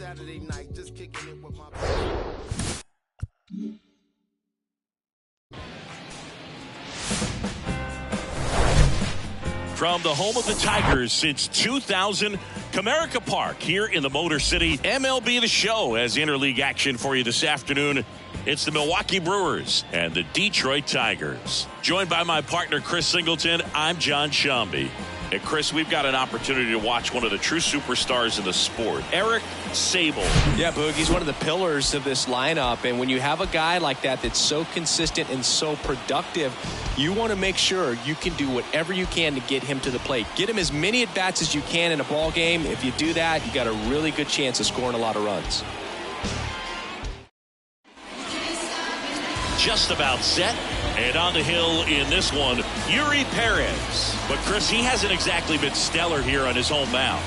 Saturday night, just kicking it with my. From the home of the Tigers since 2000, Comerica Park here in the Motor City. MLB The Show has interleague action for you this afternoon. It's the Milwaukee Brewers and the Detroit Tigers. Joined by my partner, Chris Singleton, I'm John Shambi. And Chris, we've got an opportunity to watch one of the true superstars in the sport, Eric Sable. Yeah, Boog, he's one of the pillars of this lineup. And when you have a guy like that that's so consistent and so productive, you want to make sure you can do whatever you can to get him to the plate. Get him as many at-bats as you can in a ball game. If you do that, you got a really good chance of scoring a lot of runs. Just about set. And on the hill in this one, Year3 Perez. But, Chris, he hasn't exactly been stellar here on his home mound.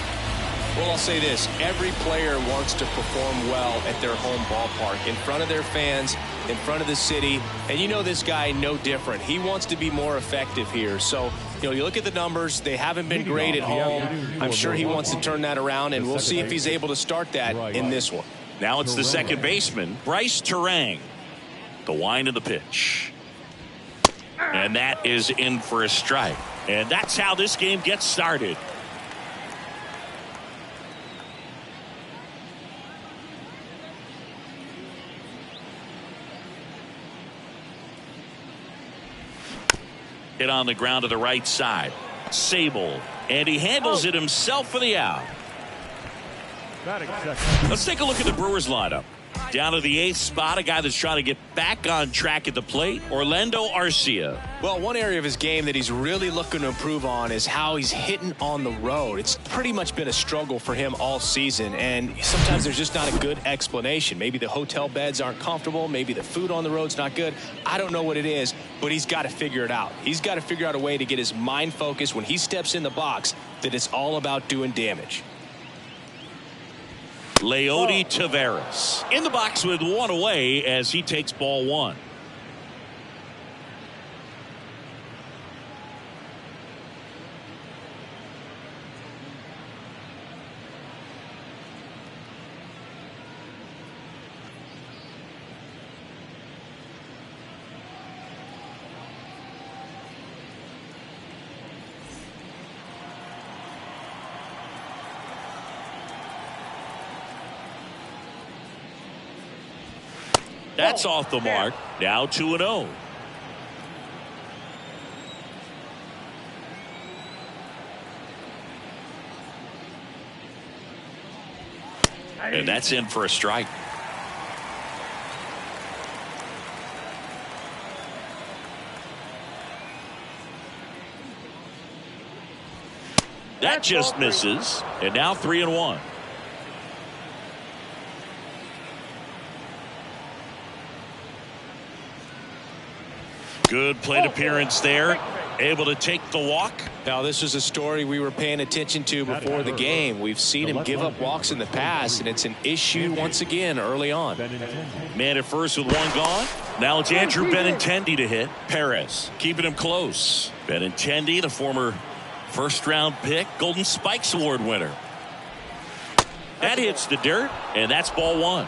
Well, I'll say this. Every player wants to perform well at their home ballpark, in front of their fans, in front of the city. And you know this guy no different. He wants to be more effective here. So, you look at the numbers. They haven't been great at home. I'm sure he wants to turn that around, and we'll see if he's able to start that in this one. Now it's the second baseman, Bryce Terang. The wind of the pitch. And that is in for a strike. And that's how this game gets started. Hit on the ground to the right side. Sable. And he handles it himself for the out. Let's take a look at the Brewers lineup. Down to the 8th spot, a guy that's trying to get back on track at the plate, Orlando Arcia. Well, one area of his game that he's really looking to improve on is how he's hitting on the road. It's pretty much been a struggle for him all season, and sometimes there's just not a good explanation. Maybe the hotel beds aren't comfortable. Maybe the food on the road's not good. I don't know what it is, but he's got to figure it out. He's got to figure out a way to get his mind focused when he steps in the box that it's all about doing damage. Leody Taveras in the box with one away as he takes ball one. That's off the mark. Now 2-0. And that's in for a strike. That just misses. And now 3-1. Good plate appearance there. Able to take the walk. Now, this was a story we were paying attention to before the game. We've seen him give up walks in the past, and it's an issue once again early on. Man at first with one gone. Now it's Andrew Benintendi to hit. Perez keeping him close. Benintendi, the former first-round pick, Golden Spikes Award winner. That hits the dirt, and that's ball one.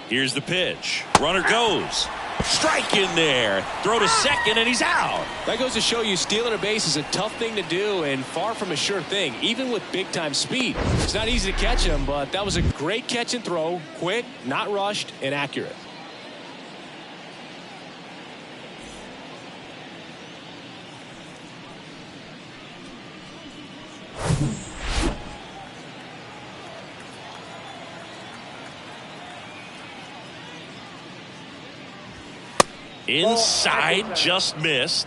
Here's the pitch. Runner goes. Strike in there. Throw to second, and he's out. That goes to show you stealing a base is a tough thing to do and far from a sure thing, even with big-time speed. It's not easy to catch him, but that was a great catch and throw. Quick, not rushed, and accurate. Inside, just missed.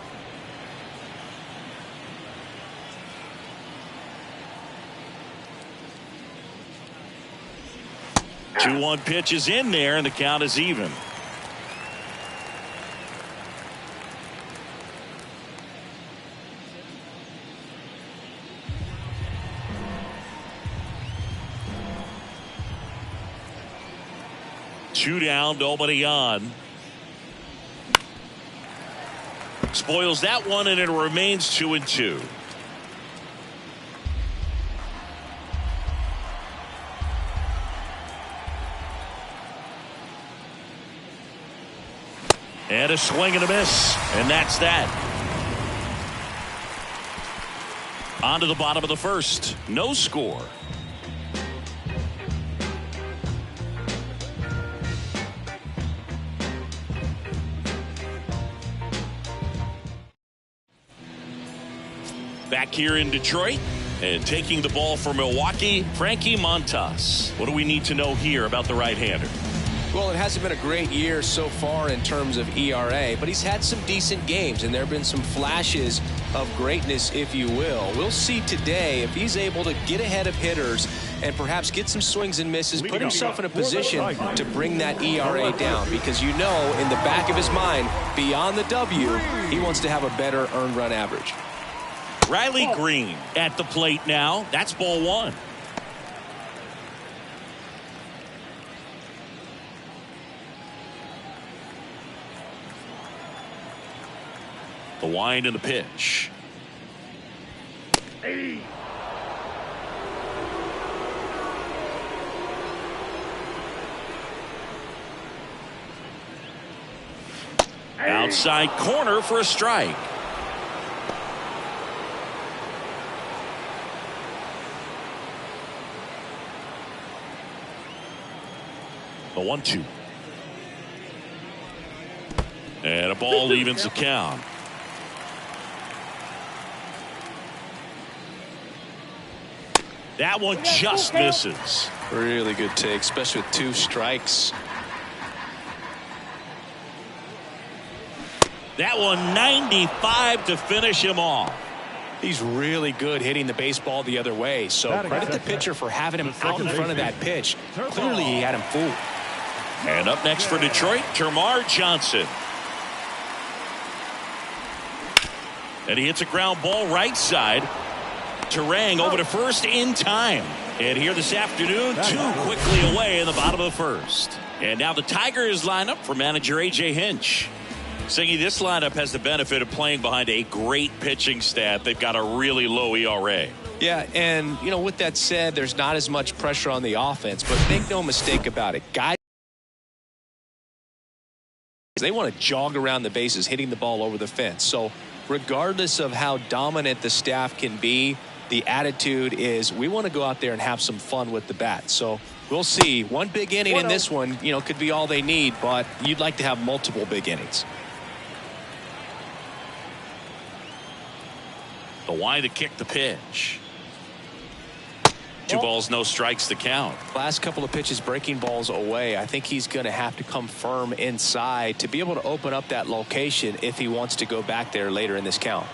Two 2-1 pitch is in there, and the count is even. Two down, nobody on. Spoils that one, and it remains 2-2. And a swing and a miss, and that's that. On to the bottom of the first. No score. Back here in Detroit, and taking the ball for Milwaukee, Frankie Montas. What do we need to know here about the right-hander? Well, it hasn't been a great year so far in terms of ERA, but he's had some decent games, and there have been some flashes of greatness, if you will. We'll see today if he's able to get ahead of hitters and perhaps get some swings and misses, put himself in a position to bring that ERA down, because you know in the back of his mind, beyond the W, he wants to have a better earned run average. Riley Green at the plate now. That's ball one. The wind and the pitch. Outside corner for a strike. The 1-2. And a ball evens the count. That one just misses. Really good take, especially with 2 strikes. That one 95 to finish him off. He's really good hitting the baseball the other way, so credit the pitcher for having him out in front of that pitch. Clearly he had him fooled. And up next for Detroit, Termarr Johnson. And he hits a ground ball right side. Terang over to first in time. And here this afternoon, 2 quickly away in the bottom of the first. And now the Tigers line up for manager A.J. Hinch. Singy, this lineup has the benefit of playing behind a great pitching staff. They've got a really low ERA. Yeah, and, you know, with that said, there's not as much pressure on the offense, but make no mistake about it. Guys, they want to jog around the bases, hitting the ball over the fence. So regardless of how dominant the staff can be, the attitude is we want to go out there and have some fun with the bat. So we'll see. One big inning in this one, you know, could be all they need, but you'd like to have multiple big innings. The wind to kick the pitch. 2 balls, no strikes to count. Last couple of pitches breaking balls away. I think he's going to have to come firm inside to be able to open up that location if he wants to go back there later in this count.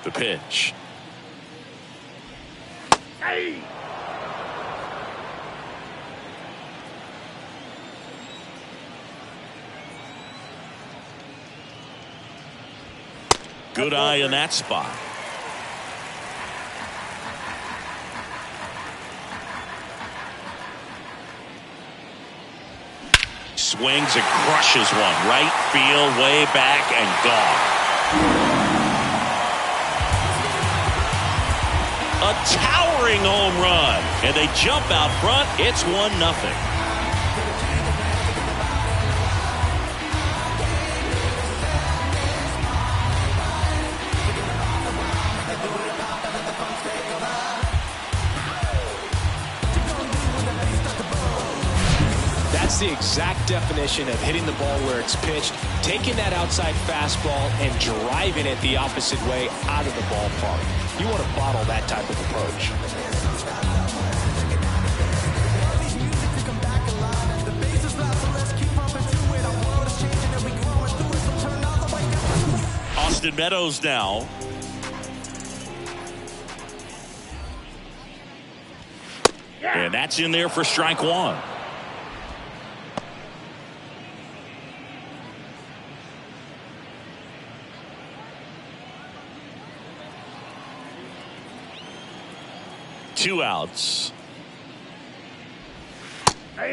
The pitch. Hey. Good eye in that spot. Swings and crushes one. Right field, way back, and gone. A towering home run. And they jump out front. It's 1-0. That's the exact definition of hitting the ball where it's pitched, taking that outside fastball and driving it the opposite way out of the ballpark. You want to bottle that type of approach. Austin Meadows now. And that's in there for strike 1. Two outs.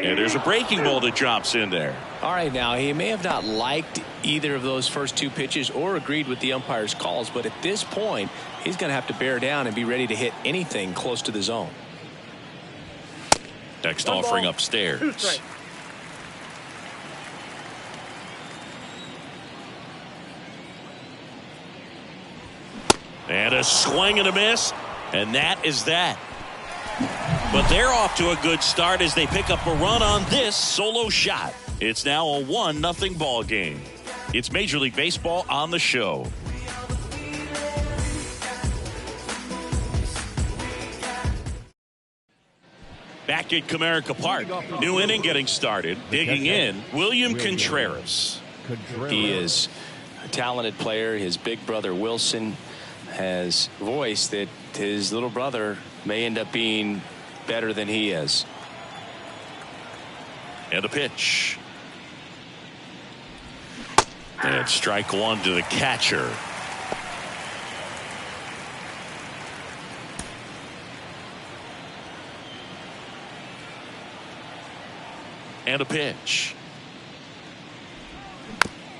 And there's a breaking ball that drops in there. All right, now he may have not liked either of those first two pitches or agreed with the umpire's calls, but at this point he's going to have to bear down and be ready to hit anything close to the zone. Next offering upstairs. And a swing and a miss, and that is that. But they're off to a good start as they pick up a run on this solo shot. It's now a 1-0 ball game. It's Major League Baseball on the show. Back at Comerica Park, new inning getting started. Digging in, William Contreras. He is a talented player. His big brother Wilson has voiced that his little brother may end up being better than he is. And a pitch. And strike one to the catcher. And a pitch.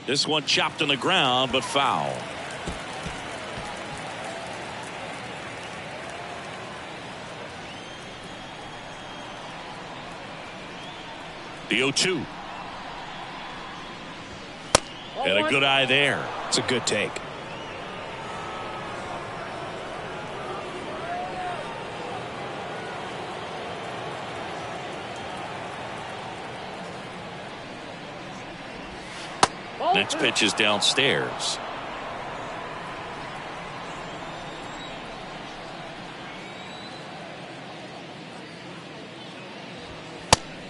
This one chopped on the ground, but foul. The 0-2. And a good eye there. It's a good take. Next pitch is downstairs.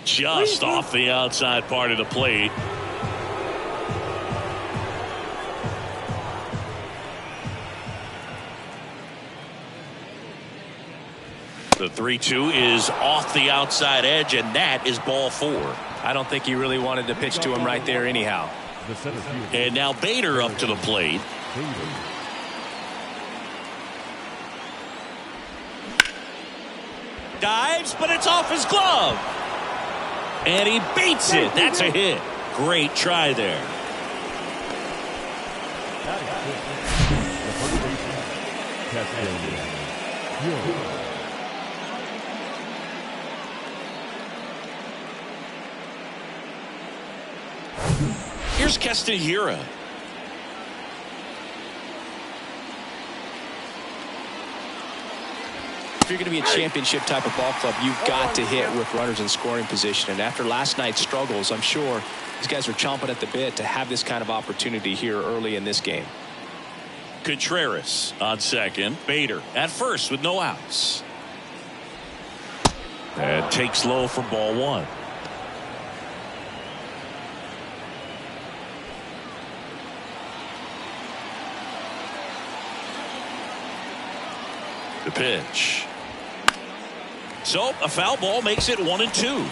Just off the outside part of the plate. The 3-2 is off the outside edge, and that is ball 4. I don't think he really wanted to pitch to him right there anyhow. And now Bader up to the plate. Dives, but it's off his glove. And he beats it. That's a hit. Great try there. Here's Castanheira. If you're going to be a championship type of ball club, you've got to hit with runners in scoring position. And after last night's struggles, I'm sure these guys are chomping at the bit to have this kind of opportunity here early in this game. Contreras on second. Bader at first with no outs. And takes low for ball 1. The pitch. So a foul ball makes it 1-2.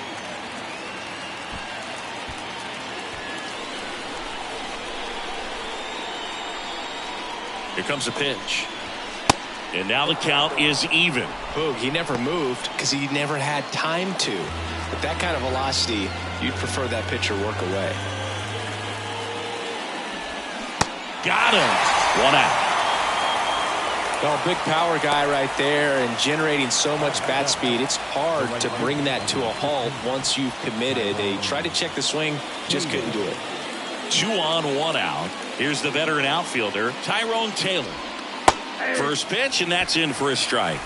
Here comes a pitch. And now the count is even. Boog, he never moved because he never had time to. With that kind of velocity, you'd prefer that pitcher work away. Got him. 1 out. Well, big power guy right there and generating so much bat speed. It's hard to bring that to a halt once you've committed. They tried to check the swing, just couldn't do it. 2 on, 1 out. Here's the veteran outfielder, Tyrone Taylor. First pitch, and that's in for a strike.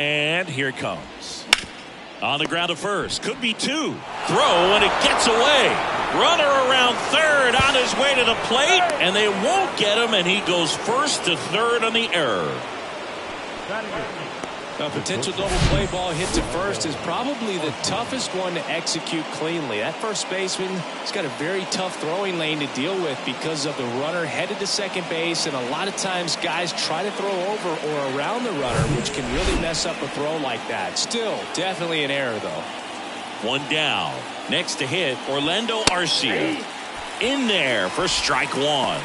And here it comes. On the ground to first. Could be 2. Throw, and it gets away. Runner around third on his way to the plate, and they won't get him, and he goes first to third on the error. A potential double play ball hit to first is probably the toughest one to execute cleanly. That first baseman has got a very tough throwing lane to deal with because of the runner headed to second base, and a lot of times guys try to throw over or around the runner, which can really mess up a throw like that. Still, definitely an error, though. One down. Next to hit, Orlando Arcia. In there for strike one.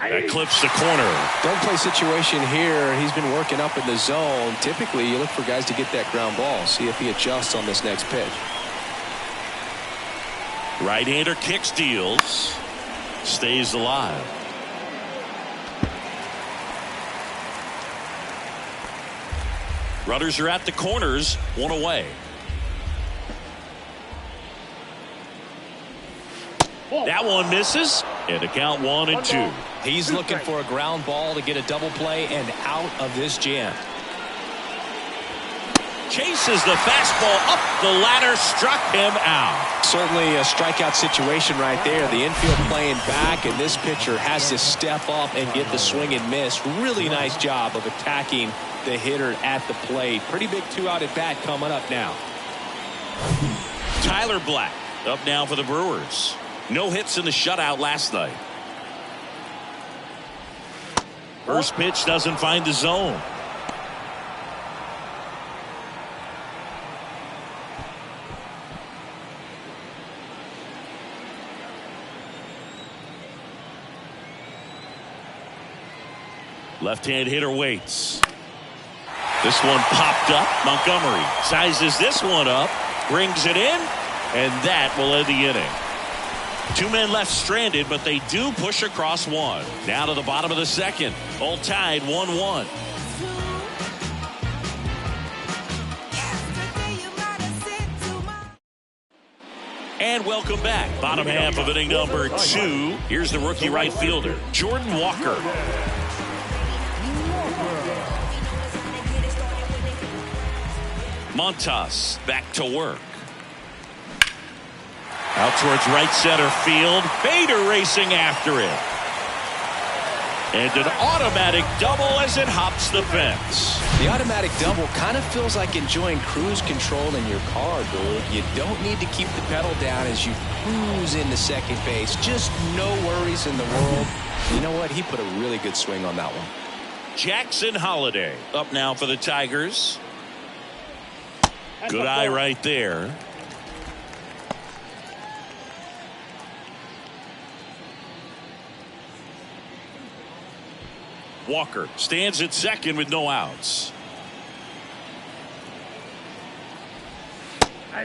That clips the corner. Don't play situation here. He's been working up in the zone. Typically, you look for guys to get that ground ball. See if he adjusts on this next pitch. Right-hander kick steals. Stays alive. Runners are at the corners. One away. That one misses. And the count 1-2. He's looking for a ground ball to get a double play and out of this jam. Chases the fastball up the ladder, struck him out. Certainly a strikeout situation right there. The infield playing back, and this pitcher has to step up and get the swing and miss. Really nice job of attacking the hitter at the plate. Pretty big 2-out at bat coming up now. Tyler Black up now for the Brewers. No hits in the shutout last night. First pitch doesn't find the zone. Left-hand hitter waits. This one popped up. Montgomery sizes this one up, brings it in, and that will end the inning. Two men left stranded, but they do push across one. Now to the bottom of the second. All tied 1-1. And welcome back. Bottom half of inning number 2. Here's the rookie right fielder, Jordan Walker. Montas back to work. Out towards right center field. Bader racing after it. And an automatic double as it hops the fence. The automatic double kind of feels like enjoying cruise control in your car, dude. You don't need to keep the pedal down as you cruise into second base. Just no worries in the world. You know what? He put a really good swing on that one. Jackson Holiday up now for the Tigers. Good eye right there. Walker stands at second with no outs.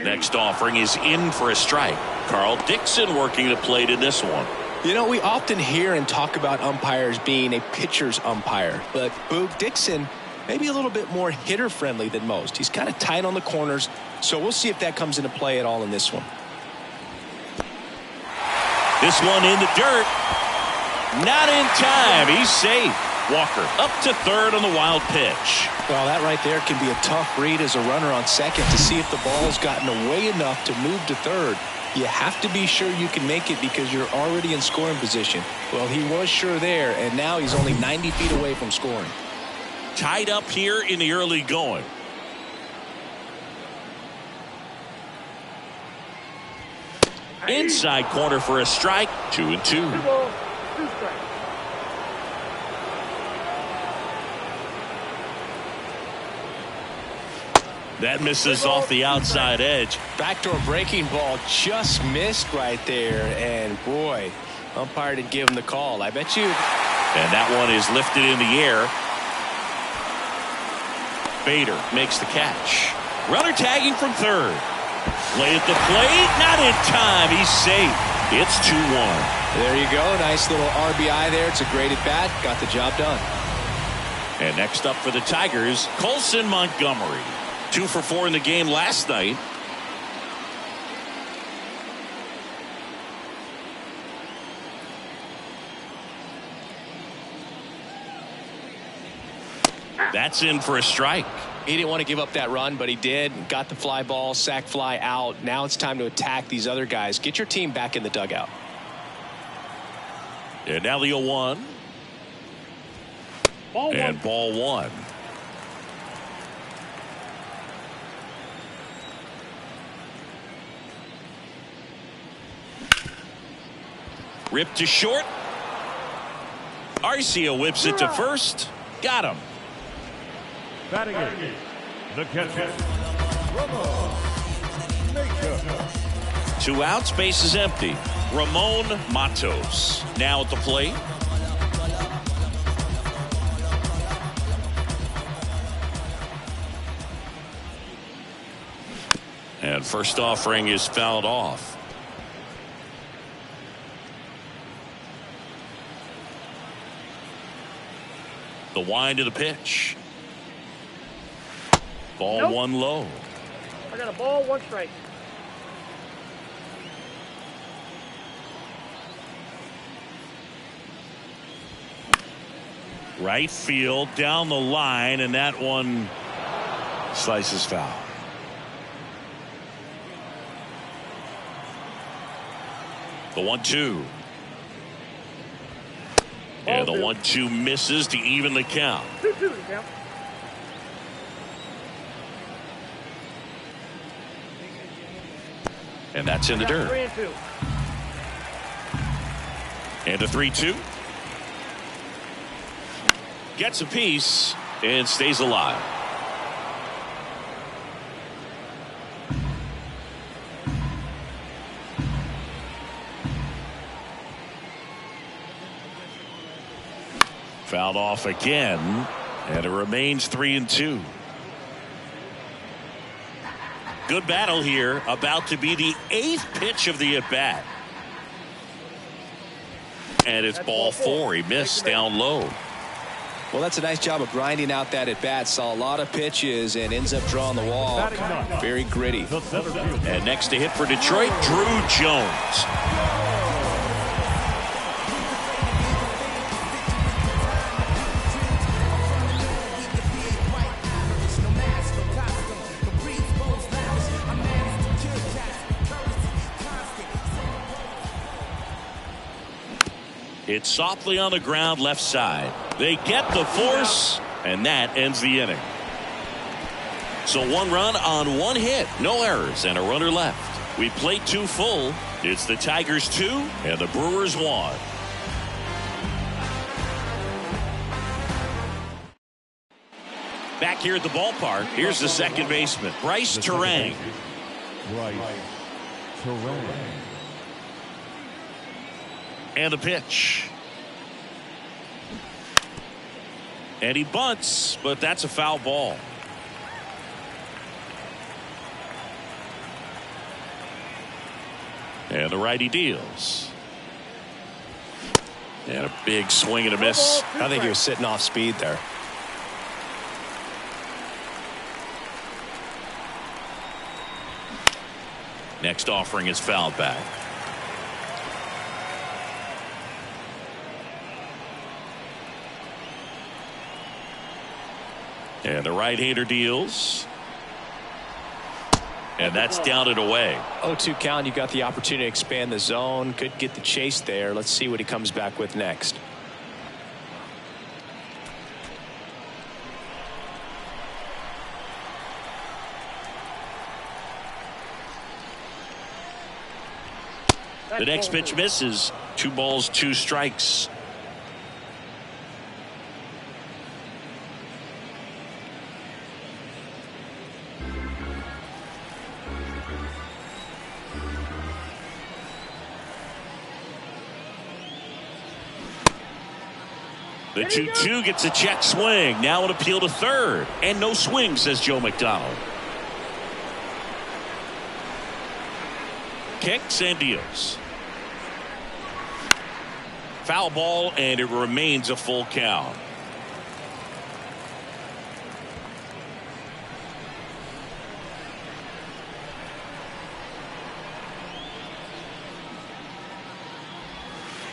Next offering is in for a strike. Carl Dixon working the plate in this one. You know, we often hear and talk about umpires being a pitcher's umpire, but Boog Dixon maybe a little bit more hitter friendly than most. He's kind of tight on the corners, so we'll see if that comes into play at all in this one. This one in the dirt. Not in time. He's safe. Walker up to third on the wild pitch. Well, that right there can be a tough read as a runner on second to see if the ball's gotten away enough to move to third. You have to be sure you can make it because you're already in scoring position. Well, he was sure there, and now he's only 90 feet away from scoring. Tied up here in the early going. Inside corner for a strike. 2-2. That misses off the outside edge. Backdoor breaking ball just missed right there. And boy, umpire didn't give him the call. I bet you. And that one is lifted in the air. Bader makes the catch. Runner tagging from third. Play at the plate. Not in time. He's safe. It's 2-1. There you go. Nice little RBI there. It's a great at bat. Got the job done. And next up for the Tigers, Colson Montgomery. 2 for 4 in the game last night. That's in for a strike. He didn't want to give up that run, but he did. Got the fly ball, sac fly out. Now it's time to attack these other guys. Get your team back in the dugout. And now the 0-1. And ball 1. Ripped to short. Arcia whips it to first. Got him. Batting it, the catcher, 2 outs, base is empty. Ramon Matos now at the plate. And first offering is fouled off. The wind of the pitch. Ball one low. I got a ball, 1 strike. Right field down the line, and that one slices foul. The 1-2. And the 1-2 misses to even the count. 2-2 the count. And that's in the dirt. 3-2. And a 3-2. Gets a piece and stays alive. Fouled off again, and it remains 3-2. Good battle here, about to be the 8th pitch of the at-bat. And it's ball 4. He missed down low. Well, that's a nice job of grinding out that at-bat. Saw a lot of pitches and ends up drawing the walk. Very gritty. And next to hit for Detroit, Drew Jones. It's softly on the ground left side. They get the force, and that ends the inning. So 1 run on 1 hit, no errors, and a runner left. We played 2 full. It's the Tigers 2 and the Brewers 1. Back here at the ballpark, here's the second baseman, Bryce Terang. And the pitch. And he bunts, but that's a foul ball. And the righty deals. And a big swing and a miss. I think he was sitting off speed there. Next offering is fouled back. And the right-hander deals. And that's down and away. 0-2 count. You got the opportunity to expand the zone. Could get the chase there. Let's see what he comes back with next. The next pitch misses. 2 balls, 2 strikes. The 2-2 gets a check swing. Now an appeal to third. And no swing, says Joe McDonald. Kicks and deals. Foul ball, and it remains a full count.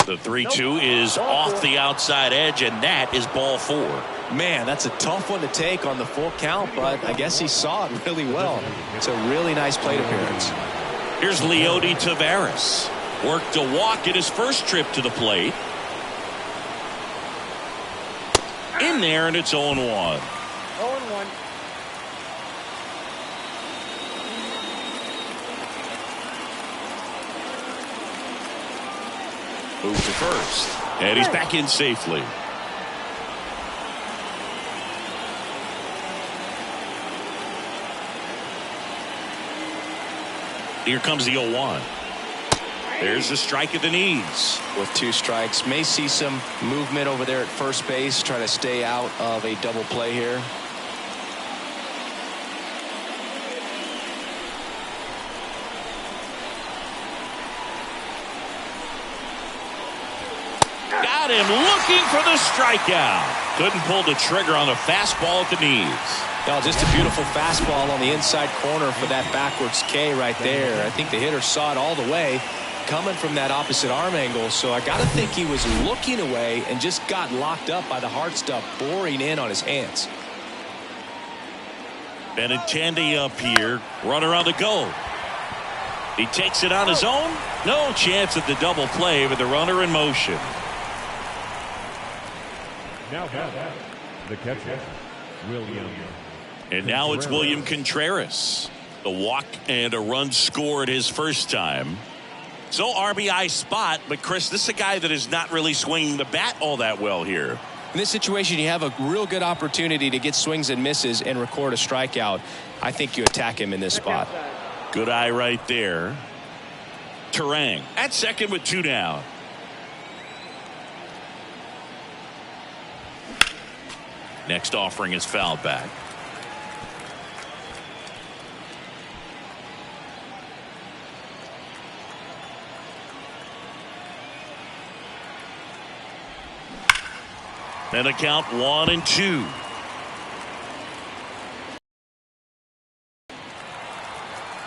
The 3-2 is off the outside edge, and that is ball 4. Man, that's a tough one to take on the full count, but I guess he saw it really well. It's a really nice plate appearance. Here's Leody Taveras. Worked a walk at his first trip to the plate. In there, and it's 0-1. 0-1. Move to first. And he's back in safely. Here comes the 0-1. There's the strike at the knees. With 2 strikes, may see some movement over there at first base, try to stay out of a double play here. Got him looking for the strikeout. Couldn't pull the trigger on the fastball at the knees. No, just a beautiful fastball on the inside corner for that backwards K right there. I think the hitter saw it all the way coming from that opposite arm angle, so I got to think he was looking away and just got locked up by the hard stuff boring in on his hands. Benintendi up here, runner on the go. He takes it on his own. No chance at the double play with the runner in motion. Now the catcher, William. And now it's William Contreras. A walk and a run scored his first time. So RBI spot, but Chris, this is a guy that is not really swinging the bat all that well here. In this situation, you have a real good opportunity to get swings and misses and record a strikeout. I think you attack him in this spot. Good eye right there. Terang at second with 2 down. Next offering is fouled back. And a count 1-2.